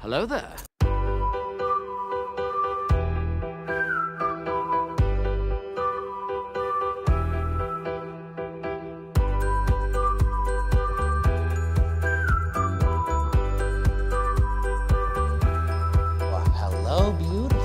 Hello there. Hello, beautiful.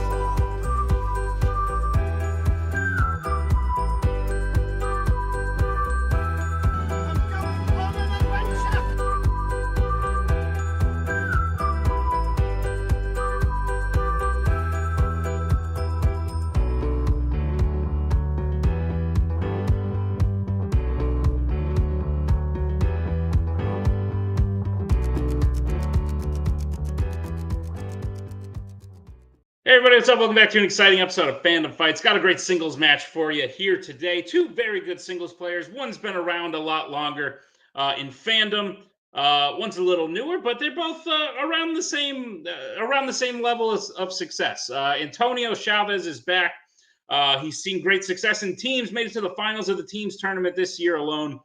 Hey everybody, what's up? Welcome back to an exciting episode of Fandom Fights. Got a great singles match for you here today. Two very good singles players. One's been around a lot longer in fandom. One's a little newer, but they're both around the same level of success. Antonio Chavez is back. He's seen great success in teams. Made it to the finals of the teams tournament this year alone.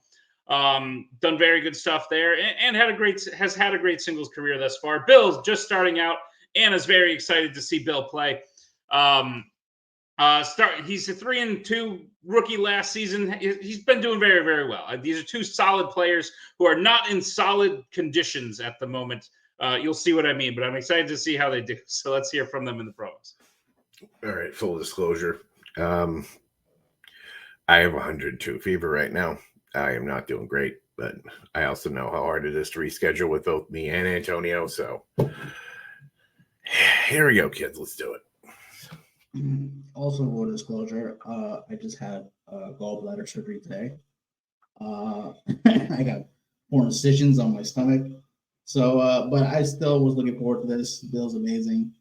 Done very good stuff there, and has had a great singles career thus far. Bill's just starting out. Anna's very excited to see Bill play. He's a 3-2 rookie last season. He's been doing very, very well. These are two solid players who are not in solid conditions at the moment. You'll see what I mean, but I'm excited to see how they do. So let's hear from them in the promos. All right, full disclosure. I have 102 fever right now. I am not doing great, but I also know how hard it is to reschedule with both me and Antonio, so here we go, kids. Let's do it. Also, full disclosure, I just had gallbladder surgery today. I got 4 incisions on my stomach. So, but I still was looking forward to this. Bill's amazing.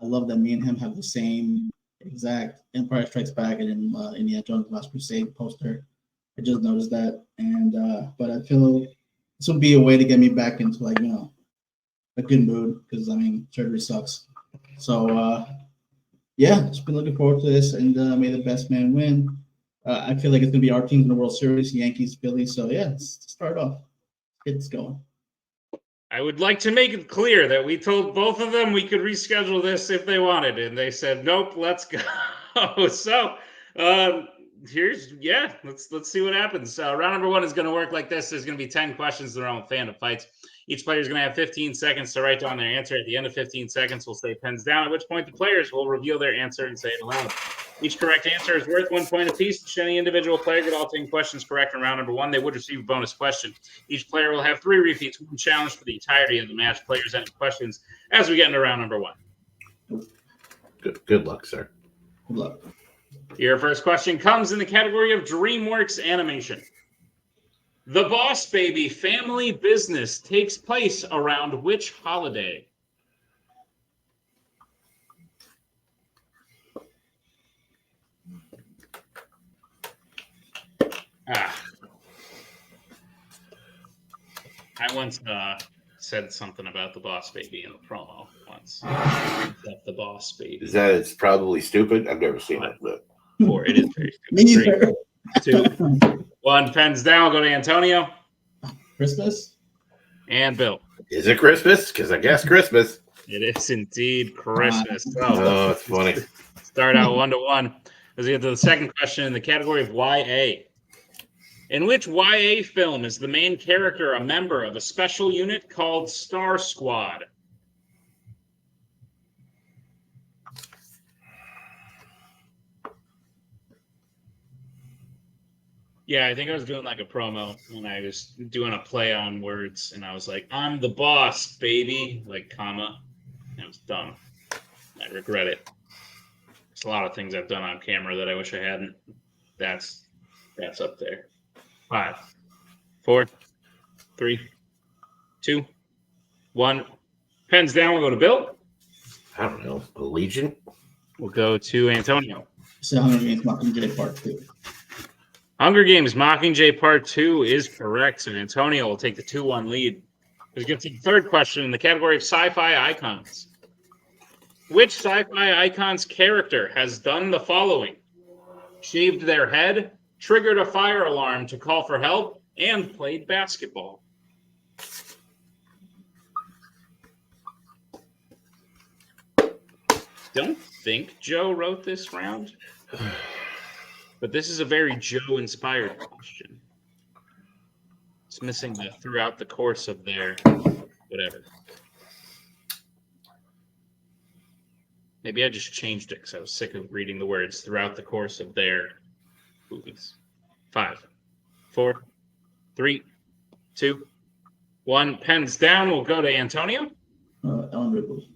I love that me and him have the same exact Empire Strikes Back and Indiana Jones Last Crusade poster. I just noticed that. And, but I feel this will be a way to get me back into, like, you know, a good mood because, I mean, surgery sucks. So, yeah, just been looking forward to this, and may the best man win. I feel like it's going to be our teams in the World Series, Yankees, Phillies. So, yeah, let's start off. Get this going. I would like to make it clear that we told both of them we could reschedule this if they wanted, and they said, nope, let's go. So, let's see what happens. Round number 1 is going to work like this. There's going to be 10 questions around Fandom Fights. Each player is going to have 15 seconds to write down their answer. At the end of 15 seconds, we'll say pens down, at which point the players will reveal their answer and say it aloud. Each correct answer is worth 1 point apiece. Should any individual player get all 10 questions correct in round number 1, they would receive a bonus question. Each player will have 3 repeats, 1 challenge for the entirety of the match. Players any questions as we get into round number 1. Good luck, sir. Good luck. Your first question comes in the category of DreamWorks animation. The Boss Baby family business takes place around which holiday? I once said something about the Boss Baby in a promo once. The Boss Baby. It's probably stupid. I've never seen it, but 4. It is very stupid. Me neither. 2, 1, pens down. We'll go to Antonio. Christmas? And Bill. Is it Christmas? Because I guess Christmas. It is indeed Christmas. Oh, it's funny. Start out 1-1. As we get to the second question in the category of YA. In which YA film is the main character a member of a special unit called Star Squad? Yeah, I think I was doing like a promo and I was doing a play on words and I was like, I'm the boss, baby, like comma. And it was dumb. I regret it. There's a lot of things I've done on camera that I wish I hadn't. That's up there. 5, 4, 3, 2, 1. Pens down. We'll go to Bill. I don't know. Allegiant? We'll go to Antonio. So Hunger Games Mockingjay Part 2. Hunger Games Mockingjay Part 2 is correct. So Antonio will take the 2-1 lead. Let's get to the third question in the category of sci-fi icons. Which sci-fi icon's character has done the following? Shaved their head, triggered a fire alarm to call for help, and played basketball. don't think Joe wrote this round, but this is a very Joe-inspired question. It's missing the throughout the course of their whatever. Maybe I just changed it because I was sick of reading the words throughout the course of their movies. 5, 4, 3, 2, 1. Pens down. We'll go to Antonio. Ellen Ripley.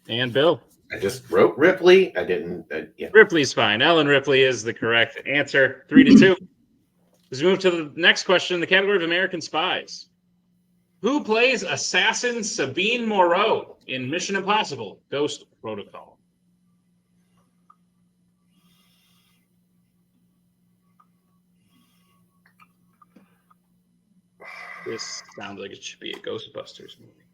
And Bill. I just wrote Ripley. I didn't. Yeah. Ripley's fine. Ellen Ripley is the correct answer. 3-2. Let's move to the next question in the category of American Spies. Who plays assassin Sabine Moreau in Mission Impossible: Ghost Protocol? This sounds like it should be a Ghostbusters movie.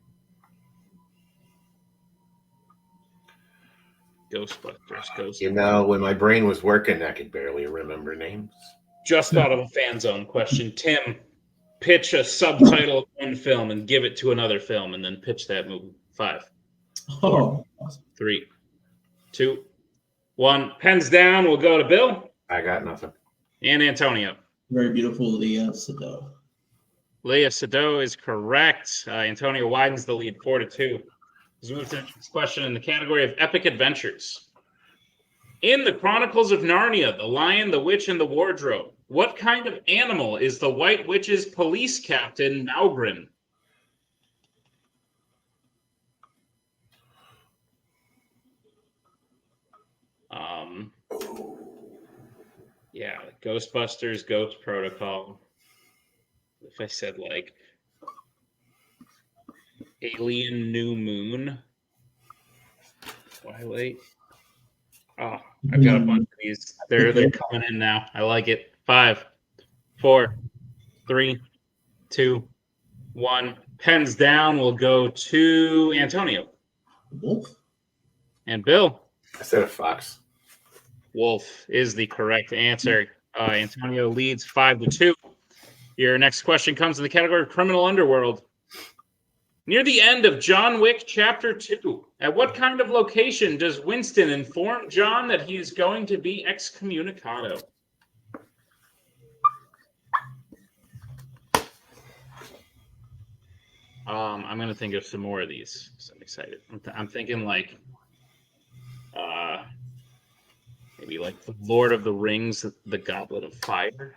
Ghostbusters. You know, when my brain was working, I could barely remember names. Just thought of a fan zone question. Tim, pitch a subtitle of one film and give it to another film, and then pitch that movie. 5, 4, 3, 2, 1. Pens down. We'll go to Bill. I got nothing. And Antonio. Very beautiful Leah Sado. Leah Sado is correct. Antonio widens the lead 4-2. Let's move to the next question in the category of epic adventures. In the Chronicles of Narnia, The Lion, the Witch, and the Wardrobe, what kind of animal is the White Witch's police captain, Maugrin? Yeah, Ghostbusters, Ghost Protocol. If I said like Alien New Moon, Twilight. Oh, I've got a bunch of these. They're coming in now. I like it. 5, 4, 3, 2, 1. Pens down. We'll go to Antonio. Wolf. And Bill. I said a fox. Wolf is the correct answer. Antonio leads 5-2. Your next question comes in the category of criminal underworld. Near the end of John Wick Chapter 2, at what kind of location does Winston inform John that he is going to be excommunicado? I'm going to think of some more of these, so I'm excited. I'm thinking like maybe like the Lord of the Rings, the Goblet of Fire.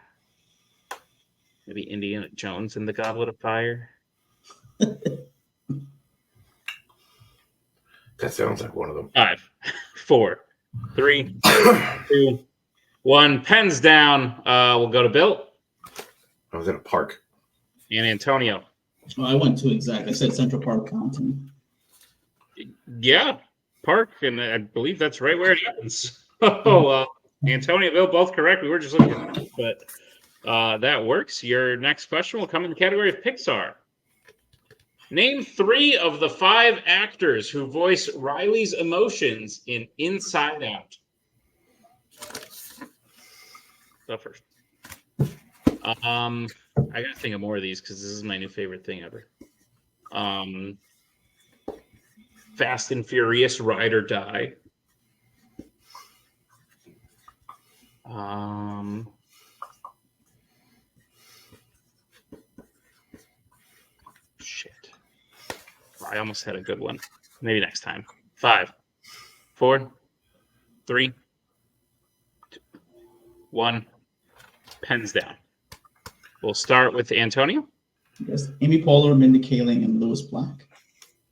Maybe Indiana Jones and the Goblet of Fire. That sounds like one of them. 5, 4, 3, 2, 1. Pens down. We'll go to Bill. I was at a park. And Antonio. Oh, I went too exact. I said Central Park Compton. Yeah, Park, and I believe that's right where it happens. Oh, Antonio, Bill, both correct. We were just looking at it, but that works. Your next question will come in the category of Pixar. Name 3 of the 5 actors who voice Riley's emotions in Inside Out. Go first. I gotta think of more of these because this is my new favorite thing ever. Fast and Furious, Ride or Die. Shit. I almost had a good one. Maybe next time. 5, 4, 3, 2, 1. Pens down. We'll start with Antonio. Yes, Amy Poehler, Mindy Kaling, and Louis Black.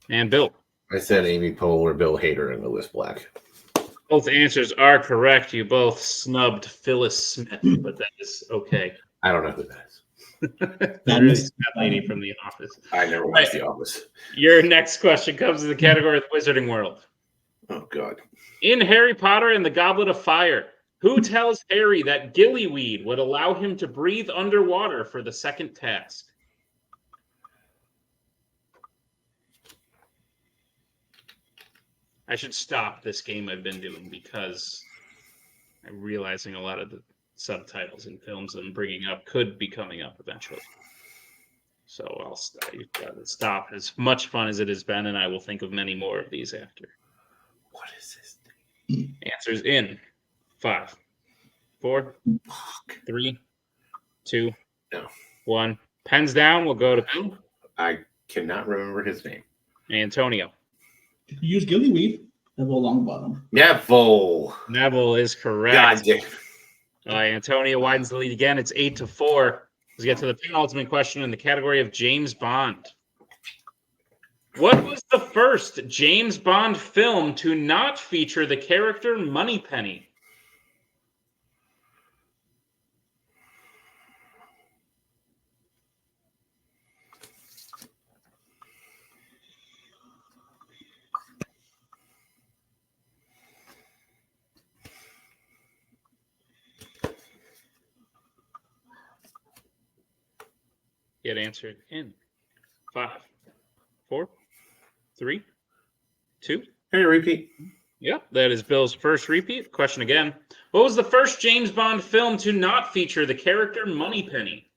And Bill. I said Amy Poehler, Bill Hader, and Louis Black. Both answers are correct. You both snubbed Phyllis Smith, but that is okay. I don't know who that is. That is that lady from The Office. I never watched The Office. Your next question comes in the category of the Wizarding World. Oh, God. In Harry Potter and the Goblet of Fire, who tells Harry that gillyweed would allow him to breathe underwater for the second task? I should stop this game I've been doing because I'm realizing a lot of the subtitles in films I'm bringing up could be coming up eventually. So I'll stop. As much fun as it has been, and I will think of many more of these after. What is this thing? Answers in 5, 4, 3, 2, No. 1. Pens down. We'll go to Bill. I cannot remember his name. Antonio. Use Gillyweed. Neville Longbottom. Neville. Neville is correct. God damn. Antonio widens the lead again. It's 8-4. Let's get to the penultimate question in the category of James Bond. What was the first James Bond film to not feature the character Moneypenny? Get answered in 5, 4, 3, 2. Hey, repeat. Yep, that is Bill's first repeat. Question again. What was the first James Bond film to not feature the character Moneypenny?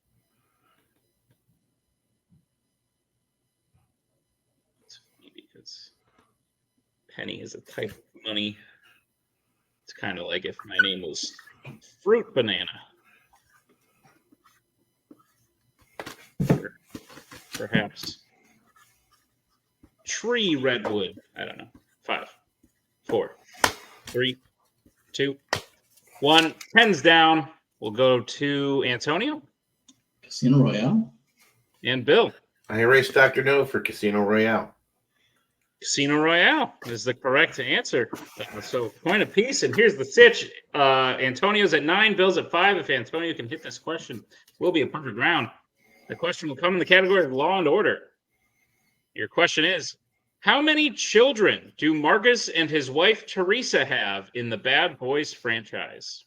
It's funny because penny is a type of money. It's kind of like if my name was Fruit Banana. Or perhaps Tree Redwood. I don't know. 5, 4, 3, 2, 1. Pens down. We'll go to Antonio Casino Royale. and Bill. I erased Dr. No for Casino Royale. Casino Royale is the correct answer. So point apiece, and here's the sitch. Antonio's at 9, Bill's at 5. If Antonio can hit this question, will be a perfect round. The question will come in the category of Law and Order. Your question is, how many children do Marcus and his wife Teresa have in the Bad Boys franchise?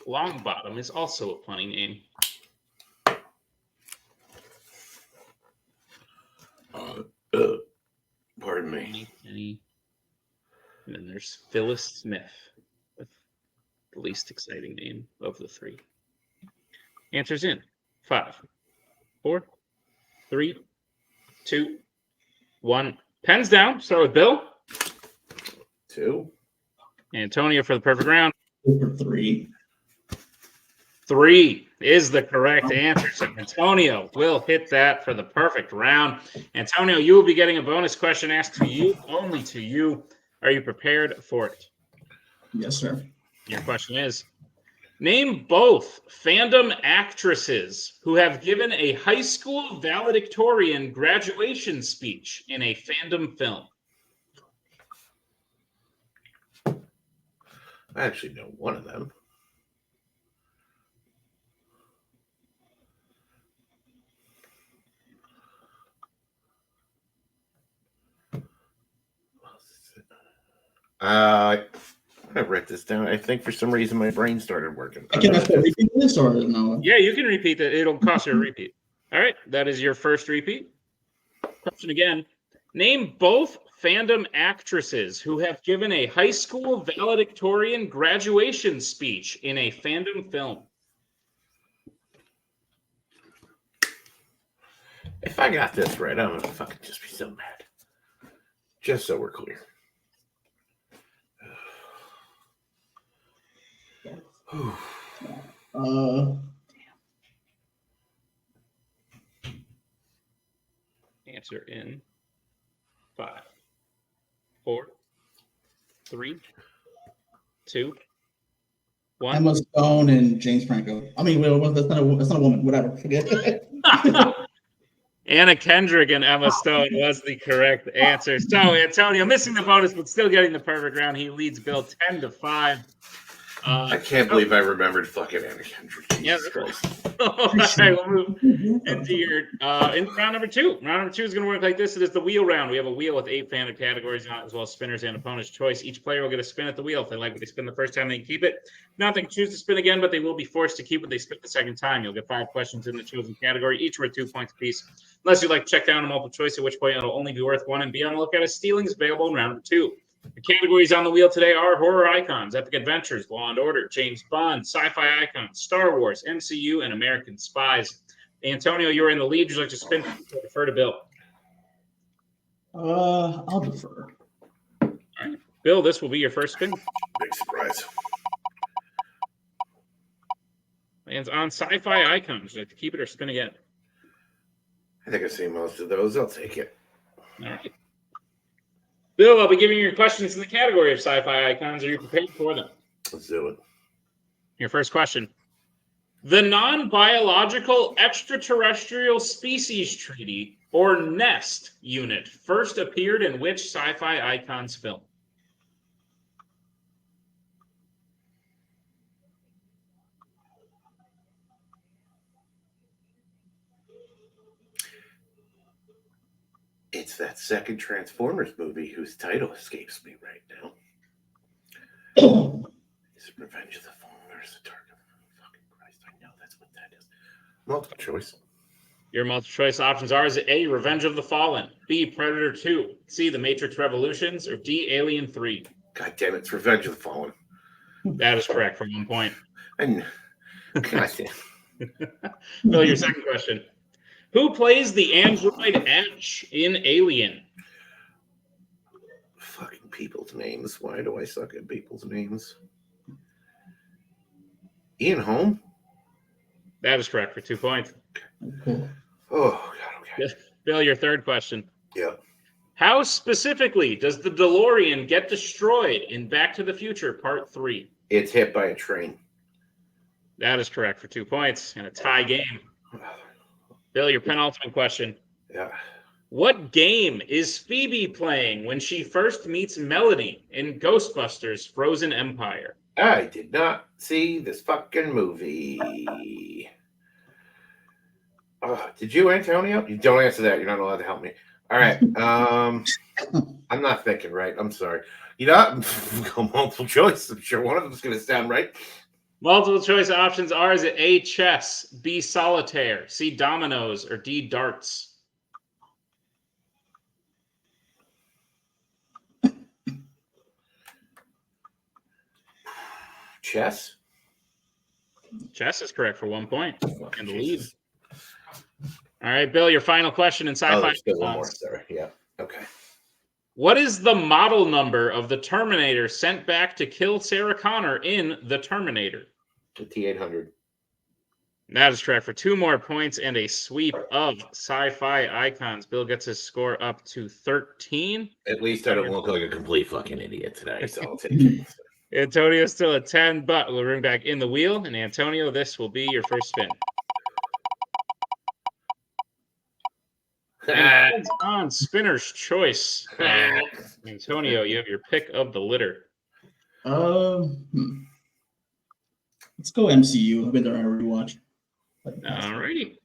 Longbottom is also a funny name. Pardon me. And then there's Phyllis Smith, with the least exciting name of the 3. Answers in 5, 4, 3, 2, 1. Pens down. Start with Bill. 2. Antonio for the perfect round. Over 3. 3 is the correct answer. So Antonio will hit that for the perfect round. Antonio, you will be getting a bonus question asked to you, only to you. Are you prepared for it? Yes, sir. Your question is, name both Fandom actresses who have given a high school valedictorian graduation speech in a Fandom film. I actually know one of them. I wrote this down. I think for some reason my brain started working. Can I repeat this or no? Yeah, you can repeat that. It'll cost you a repeat. All right, that is your first repeat. Question again. Name both Fandom actresses who have given a high school valedictorian graduation speech in a Fandom film. If I got this right, I'm gonna fucking just be so mad. Just so we're clear. Answer in 5, 4, 3, 2, 1. Emma Stone and James Franco. I mean, that's not a woman. Whatever. Forget it. Anna Kendrick and Emma Stone was the correct answer. So Antonio missing the bonus, but still getting the perfect round. He leads Bill 10-5. I can't believe I remembered fucking Anna Kendrick. Yeah, Jesus Christ. All right, we'll move into your in round number 2. Round number 2 is going to work like this. It is the wheel round. We have a wheel with 8 Fandom categories on it, as well as spinners and opponent's choice. Each player will get a spin at the wheel. If they like what they spin the first time, they can keep it. Now they can choose to spin again, but they will be forced to keep what they spin the second time. You'll get 5 questions in the chosen category, each worth 2 points apiece. Unless you'd like to check down a multiple choice, at which point it'll only be worth 1, and be on the lookout as stealings available in round number 2. The categories on the wheel today are horror icons, epic adventures, Law and Order, James Bond, sci-fi icons, Star Wars, MCU, and American Spies. Antonio, you're in the lead. Would you like to spin or defer to Bill? I'll defer. All right. Bill, this will be your first spin. Big surprise. And on sci-fi icons. Would you like to keep it or spin again? I think I've seen most of those. I'll take it. All right. Bill, I'll be giving you your questions in the category of sci-fi icons. Are you prepared for them? Let's do it. Your first question. The Non-Biological Extraterrestrial Species Treaty, or NEST unit, first appeared in which sci-fi icons film? It's that second Transformers movie whose title escapes me right now. Is it Revenge of the Fallen or is it Dark of the fucking Christ? I know that's what that is. Multiple choice. Your multiple choice options are: is it A, Revenge of the Fallen, B, Predator 2, C, The Matrix Revolutions, or D, Alien 3? God damn it, it's Revenge of the Fallen. That is correct for 1 point. And God damn. Bill, your second question. Who plays the android Ash in Alien? Fucking people's names. Why do I suck at people's names? Ian Holm? That is correct for 2 points. Cool. Oh, God, okay. Bill, your third question. Yeah. How specifically does the DeLorean get destroyed in Back to the Future Part 3? It's hit by a train. That is correct for 2 points and a tie game. Bill, your penultimate question. Yeah. What game is Phoebe playing when she first meets Melody in Ghostbusters Frozen Empire? I did not see this fucking movie. Oh, did you, Antonio? You don't answer that. You're not allowed to help me. All right. I'm not thinking right. I'm sorry. You know, go multiple choice. I'm sure one of them is going to sound right. Multiple choice options are: is it A, chess, B, solitaire, C, dominoes, or D, darts? Chess? Chess is correct for 1 point. Oh, And the Jesus. lead. All right, Bill, your final question in Oh, sci-fi. there's still one more. Sorry. Yeah. Okay. What is the model number of the Terminator sent back to kill Sarah Connor in The Terminator? The T-800. That is correct for 2 more points and a sweep of sci-fi icons. Bill gets his score up to 13. At least I don't look like a complete fucking idiot today, so I'll take it. Antonio's still at 10, but we'll bring back in the wheel. And Antonio, this will be your first spin. On spinner's choice. Antonio, you have your pick of the litter. Let's go MCU. I've been there on a rewatch. All righty.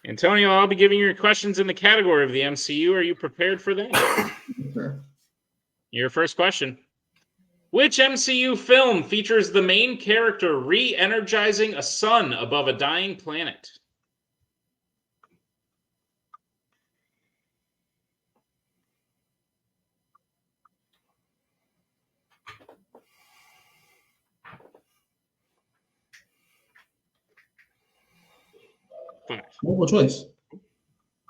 Antonio, I'll be giving you your questions in the category of the MCU. Are you prepared for that? Sure. Your first question. Which MCU film features the main character re-energizing a sun above a dying planet? Multiple choice.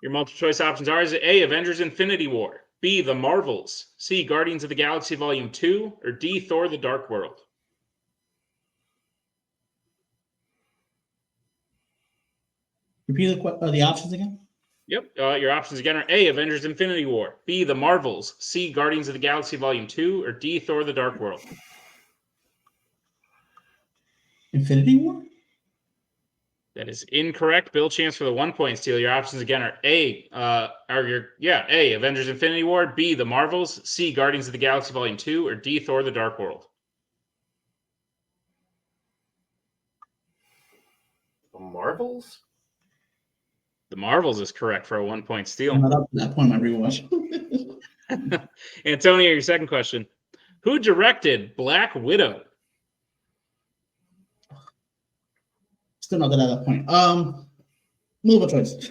Your multiple choice options are: is it A, Avengers Infinity War, B, The Marvels, C, Guardians of the Galaxy Volume 2, or D, Thor the Dark World? Repeat the options again. Yep. Your options again are A, Avengers Infinity War, B, The Marvels, C, Guardians of the Galaxy Volume 2, or D, Thor the Dark World. Infinity War? That is incorrect. Bill, chance for the 1 point steal. Your options again are A, A, Avengers Infinity War, B, The Marvels, C, Guardians of the Galaxy Volume 2, or D, Thor the Dark World. The Marvels? The Marvels is correct for a 1 point steal. I'm not up to that point in my rewatch. Antonio, your second question. Who directed Black Widow? Still not at that point. Multiple choice.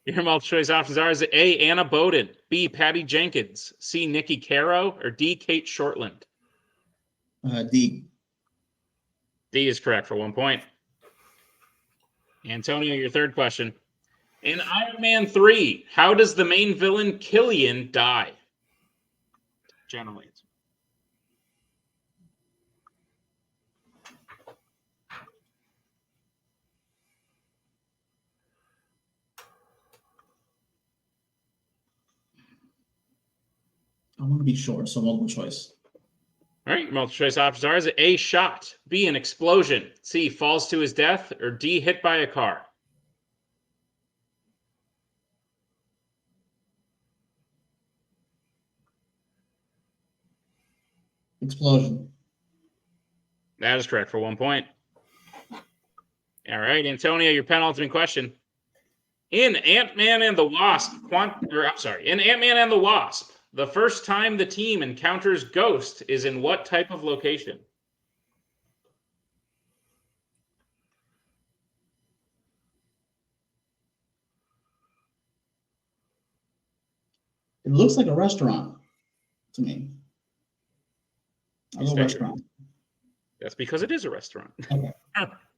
Your multiple choice options are: is it A, Anna Bowden, B, Patty Jenkins, C, Nikki Caro, or D, Kate Shortland? D. D is correct for 1 point. Antonio, your third question. In Iron Man 3, how does the main villain Killian die? Generally. I want to be sure, so multiple choice. All right, your multiple choice options are: is it A, shot, B, an explosion, C, falls to his death, or D, hit by a car? Explosion. That is correct for 1 point. All right, Antonio, your penultimate question. In Ant-Man and the Wasp, in Ant-Man and the Wasp, the first time the team encounters Ghost is in what type of location? It looks like a restaurant to me. I'll go restaurant. That's because it is a restaurant. Okay.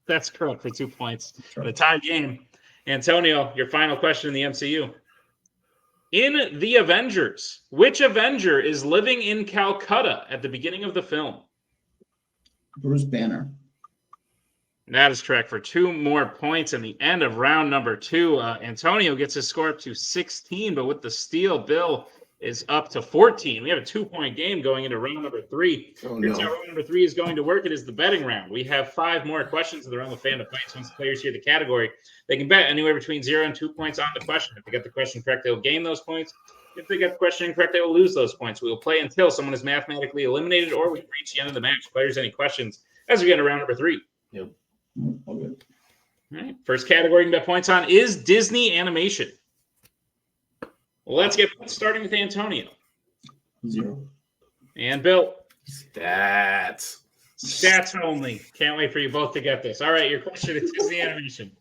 That's correct for 2 points. Sure. The tie game. Antonio, your final question in the MCU. In The Avengers, which Avenger is living in Calcutta at the beginning of the film? Bruce Banner. That is correct for 2 more points in the end of round number 2. Antonio gets his score up to 16, but with the steal, Bill is up to 14. We have a 2-point game going into round number 3. Oh, Here's no. how round number 3 is going to work. It is the betting round. We have 5 more questions in the realm of Fandom Fights. Once the players hear the category, they can bet anywhere between 0 and 2 points on the question. If they get the question correct, they will gain those points. If they get the question incorrect, they will lose those points. We will play until someone is mathematically eliminated or we reach the end of the match. Players, any questions as we get into round number 3? Yep. Okay. All right. First category you can bet points on is Disney animation. Well, let's get starting with Antonio. 0. And Bill. Stats. Stats only. Can't wait for you both to get this. All right, your question is Disney animation.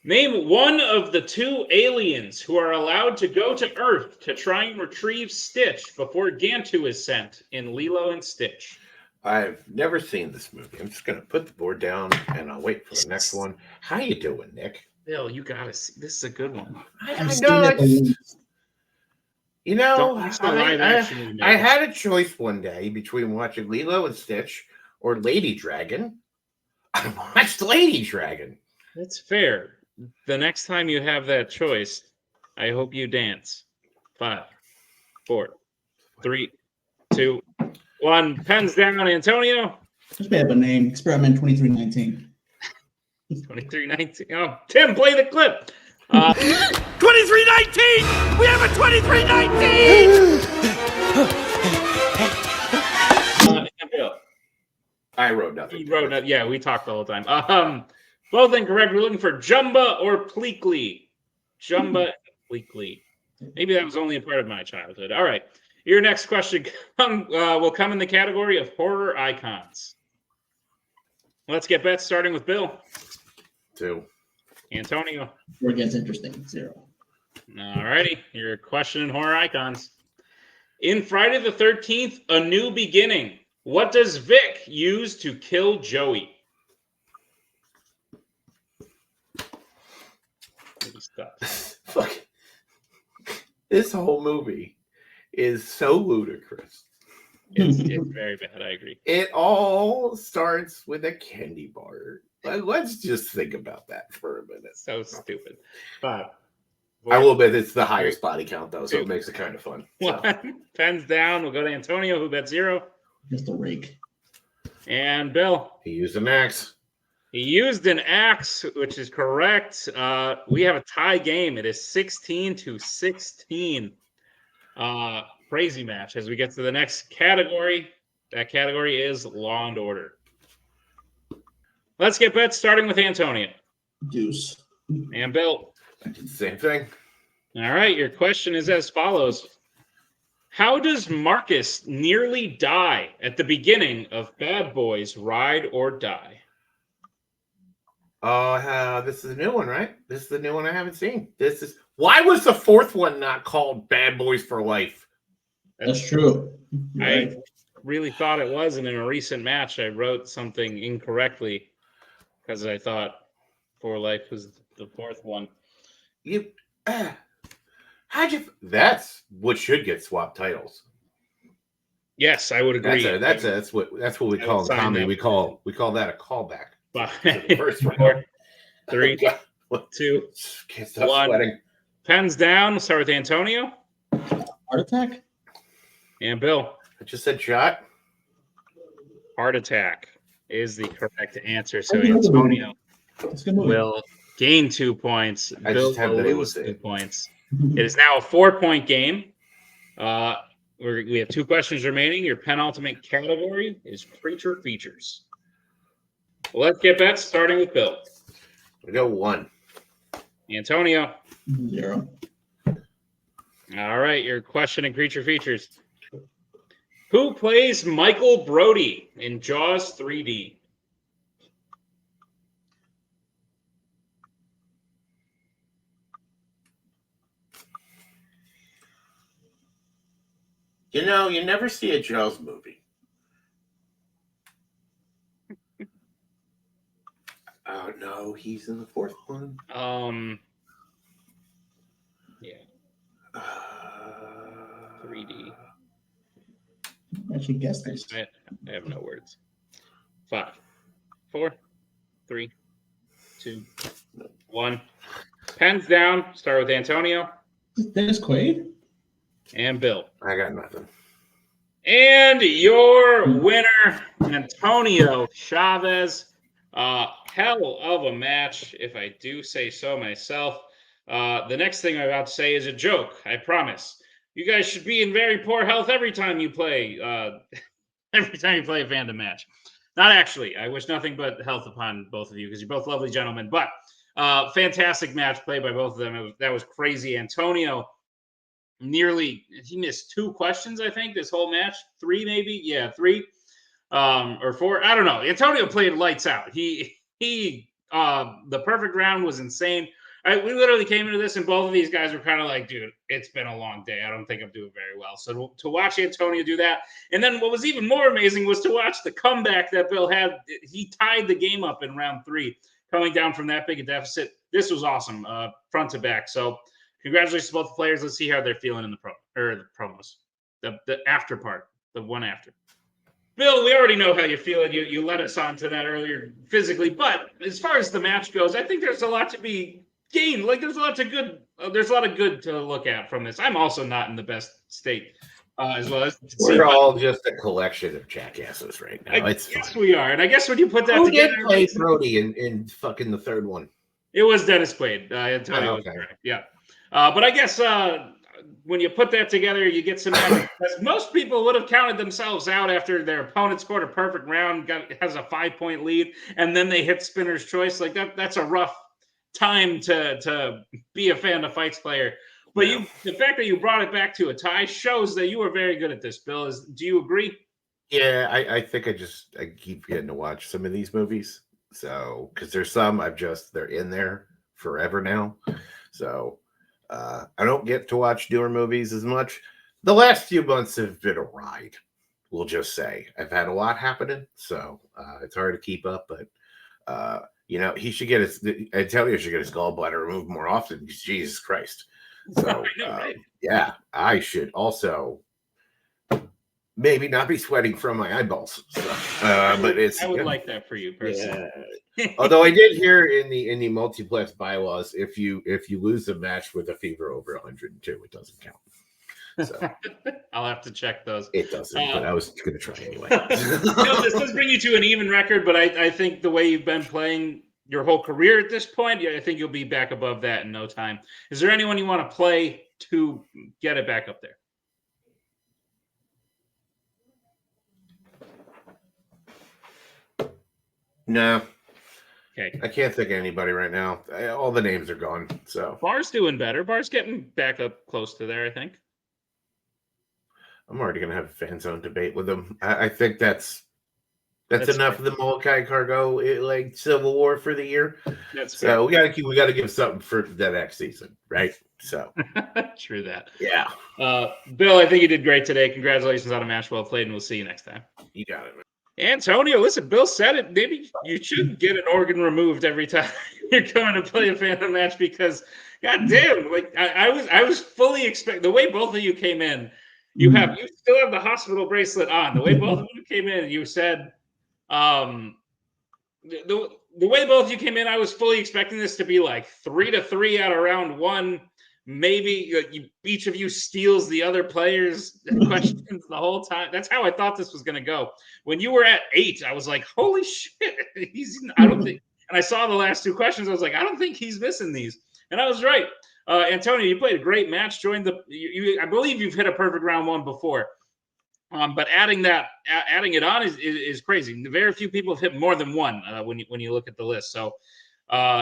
Name one of the 2 aliens who are allowed to go to Earth to try and retrieve Stitch before Gantu is sent in Lilo and Stitch. I've never seen this movie. I'm just going to put the board down and I'll wait for the next one. How you doing, Nick? Bill, you got to see. This is a good one. I know. You know, I had a choice one day between watching Lilo and Stitch or Lady Dragon. I watched Lady Dragon. That's fair. The next time you have that choice, I hope you dance. 5, 4, 3, 2, 1. Pens down, Antonio. Just made up a name. Experiment 2319. 2319. Oh, Tim, play the clip. 2319! We have a 2319! I wrote nothing. He wrote it. Yeah, we talked the whole time. Both incorrect. We're looking for Jumba or Pleakley. Jumba and Pleakley. Maybe that was only a part of my childhood. All right. Your next question will come in the category of horror icons. Let's get bets starting with Bill. 2. Antonio. Where it gets interesting. 0. All righty. Your question in horror icons. In Friday the 13th, A New Beginning, what does Vic use to kill Joey? Fuck. This whole movie is so ludicrous. It's very bad. I agree. It all starts with a candy bar. Let's just think about that for a minute. So stupid. But I will bet it's the highest body count, though, so it makes it kind of fun. So. Pens down. We'll go to Antonio, who bet 0. Just a rake. And Bill. He used an axe. He used an axe, which is correct. We have a tie game. It is 16-16. Crazy match as we get to the next category. That category is Law and Order. Let's get bets starting with Antonio. Deuce. And Bill. I did the same thing. All right, your question is as follows. How does Marcus nearly die at the beginning of Bad Boys Ride or Die? Oh, this is a new one, right? This is the new one I haven't seen. Why was the fourth one not called Bad Boys for Life? That's true. I really thought it was, and in a recent match, I wrote something incorrectly because I thought For Life was the fourth one. That's what should get swapped titles. Yes, I would agree. That's what we call in comedy. We call that a callback. The first one. 4, 3, 2, Can't stop 1. sweating. Pens down. We'll start with Antonio. Heart attack? And Bill. I just said shot. Heart attack is the correct answer. So Antonio will gain 2 points. Bill will lose 2 points. It is now a 4-point game. We have 2 questions remaining. Your penultimate category is creature features. Well, let's get bets, starting with Bill. We go 1. Antonio. 0. All right, your question and creature features. Who plays Michael Brody in Jaws 3D? You know, you never see a Jaws movie. Oh no, he's in the fourth one. Yeah. 3D. I should guess this. I have no words. 5, 4, 3, 2, 1. Pens down. Start with Antonio. Dennis Quaid? And Bill. I got nothing. And your winner, Antonio Chavez. Hell of a match, if I do say so myself. The next thing I'm about to say is a joke, I promise. You guys should be in very poor health every time you play a Fandom match. Not actually. I wish nothing but health upon both of you because you're both lovely gentlemen. But fantastic match played by both of them. That was crazy. Antonio he missed 2 questions, I think, this whole match. 3 maybe? Yeah, 3 or 4. I don't know. Antonio played lights out. The perfect round was insane. We literally came into this and both of these guys were kind of like, dude, it's been a long day. I don't think I'm doing very well. So to watch Antonio do that. And then what was even more amazing was to watch the comeback that Bill had. He tied the game up in round 3, coming down from that big a deficit. This was awesome, front to back. So congratulations to both the players. Let's see how they're feeling in the promos. The after part, the one after. Bill, we already know how you're feeling. You led us on to that earlier physically. But as far as the match goes, I think there's a lot to be gained. Like there's a lot of good to look at from this. I'm also not in the best state as well. We're all just a collection of jackasses right now. Yes, we are. And I guess when you put that together, did play Brody in fucking the third one? It was Dennis Quaid. Antonio was correct. Yeah. But I guess when you put that together, you get some. Most people would have counted themselves out after their opponent scored a perfect round, has a 5-point lead, and then they hit Spinner's Choice. Like that's a rough time to be a Fandom Fights player. But the fact that you brought it back to a tie shows that you were very good at this, Bill. Do you agree? Yeah, I think I keep getting to watch some of these movies. So because there's some they're in there forever now. So I don't get to watch newer movies as much. The last few months have been a ride. We'll just say I've had a lot happening, so it's hard to keep up. But he should get Antonio should get his gallbladder removed more often. Because Jesus Christ. So right? Yeah, I should also maybe not be sweating from my eyeballs. So, but I would like that for you personally. Yeah. Although I did hear in the multiplex bylaws, if you lose a match with a fever over 102, it doesn't count. So I'll have to check those. It doesn't, but I was going to try anyway. This does bring you to an even record, but I think the way you've been playing your whole career at this point, I think you'll be back above that in no time. Is there anyone you want to play to get it back up there? No. Okay. I can't think of anybody right now. All the names are gone. So Bar's doing better. Bar's getting back up close to there, I think. I'm already going to have a fan zone debate with him. I think that's That's enough fair. of the Molokai Cargo like Civil War for the year. That's so we got to give something for the next season, right? So true that. yeah, Bill, I think you did great today. Congratulations on a match well played, and we'll see you next time. you got it, man. Antonio, listen, Bill said it. Maybe you should get an organ removed every time you're coming to play a Fandom match because, goddamn, like I was fully expecting the way both of you came in. You still have the hospital bracelet on. The way both of you came in, you said, the way both of you came in, I was fully expecting this to be like 3-3 out of round one. Maybe each of you steals the other player's questions the whole time. That's how I thought this was going to go. When you were at 8, I was like, "Holy shit!" I don't think. And I saw the last 2 questions. I was like, "I don't think he's missing these." And I was right. Antonio, you played a great match. I believe you've hit a perfect round 1 before. But adding it on is crazy. Very few people have hit more than 1 when you look at the list. So.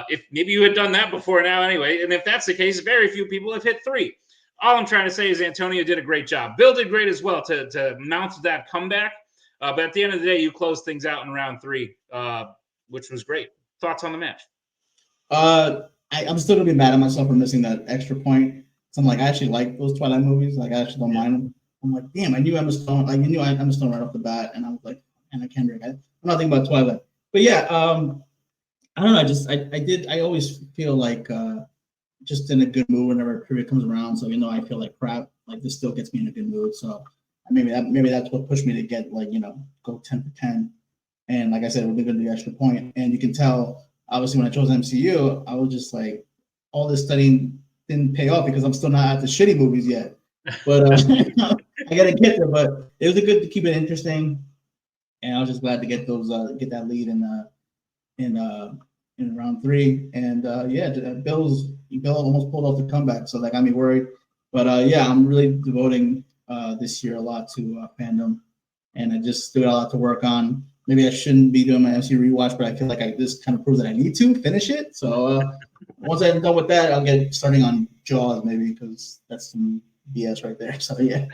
If maybe you had done that before now anyway, and if that's the case, very few people have hit 3. All I'm trying to say is Antonio did a great job. Bill did great as well to mount that comeback. But at the end of the day, you closed things out in round 3, which was great. Thoughts on the match? I'm still gonna be mad at myself for missing that extra point. So I'm like, I actually like those Twilight movies. Like, I actually don't mind them. I'm like, damn, I knew Emma Stone. Like, I knew Emma Stone right off the bat, and I was like, Anna Kendrick. I'm not thinking about Twilight, but yeah. I don't know. I always feel like just in a good mood whenever a period comes around. So I feel like crap. Like, this still gets me in a good mood. So maybe that's what pushed me to get go 10 for 10. And like I said, it would be good to the extra point. And you can tell obviously when I chose MCU, I was just like, all this studying didn't pay off because I'm still not at the shitty movies yet. But I gotta get there. But it was good to keep it interesting. And I was just glad to get get that lead in round 3, and Bill almost pulled off the comeback, so that got me worried. But I'm really devoting this year a lot to Fandom, and I just still got a lot to work on. Maybe I shouldn't be doing my MC rewatch, but I feel like this kind of proves that I need to finish it. So once I'm done with that, I'll get starting on Jaws maybe, because that's some BS right there. So yeah.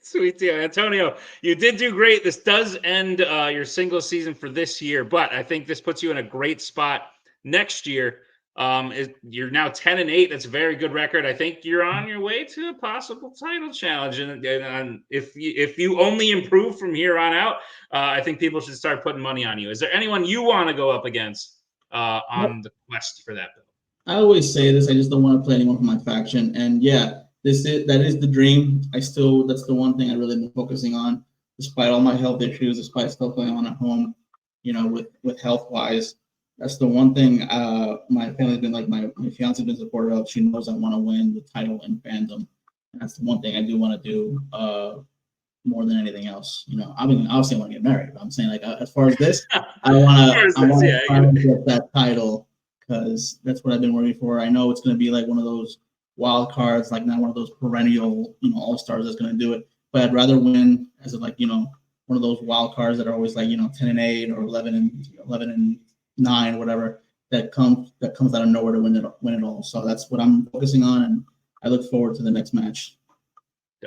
Sweet deal. Antonio, you did do great. This does end your single season for this year, but I think this puts you in a great spot next year. You're now 10-8. That's a very good record. I think you're on your way to a possible title challenge. And if you only improve from here on out, I think people should start putting money on you. Is there anyone you want to go up against on the quest for that, Bill? I always say this. I just don't want to play anyone from my faction. And yeah, that is the dream. That's the one thing I really been focusing on, despite all my health issues, despite stuff going on at home, with health wise. That's the one thing my family's been like, my fiance's been supportive of. She knows I want to win the title in Fandom. And that's the one thing I do want to do more than anything else. I mean, obviously I want to get married, but I'm saying, like, as far as this, I want to get that title, because that's what I've been working for. I know it's going to be like one of those wild cards, like not one of those perennial, all-stars that's going to do it. But I'd rather win as one of those wild cards that are always like 10-8 or 11-9, whatever, that comes out of nowhere to win it all. So that's what I'm focusing on, and I look forward to the next match.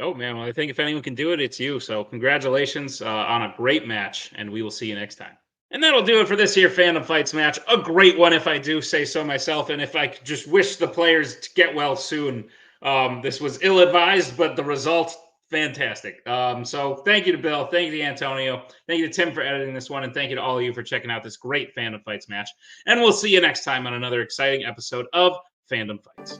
Oh man, well, I think if anyone can do it, it's you. So congratulations on a great match, and we will see you next time. And that'll do it for this here Fandom Fights match. A great one, if I do say so myself. And if I could just wish the players to get well soon. This was ill-advised, but the result, fantastic. So thank you to Bill. Thank you to Antonio. Thank you to Tim for editing this one. And thank you to all of you for checking out this great Fandom Fights match. And we'll see you next time on another exciting episode of Fandom Fights.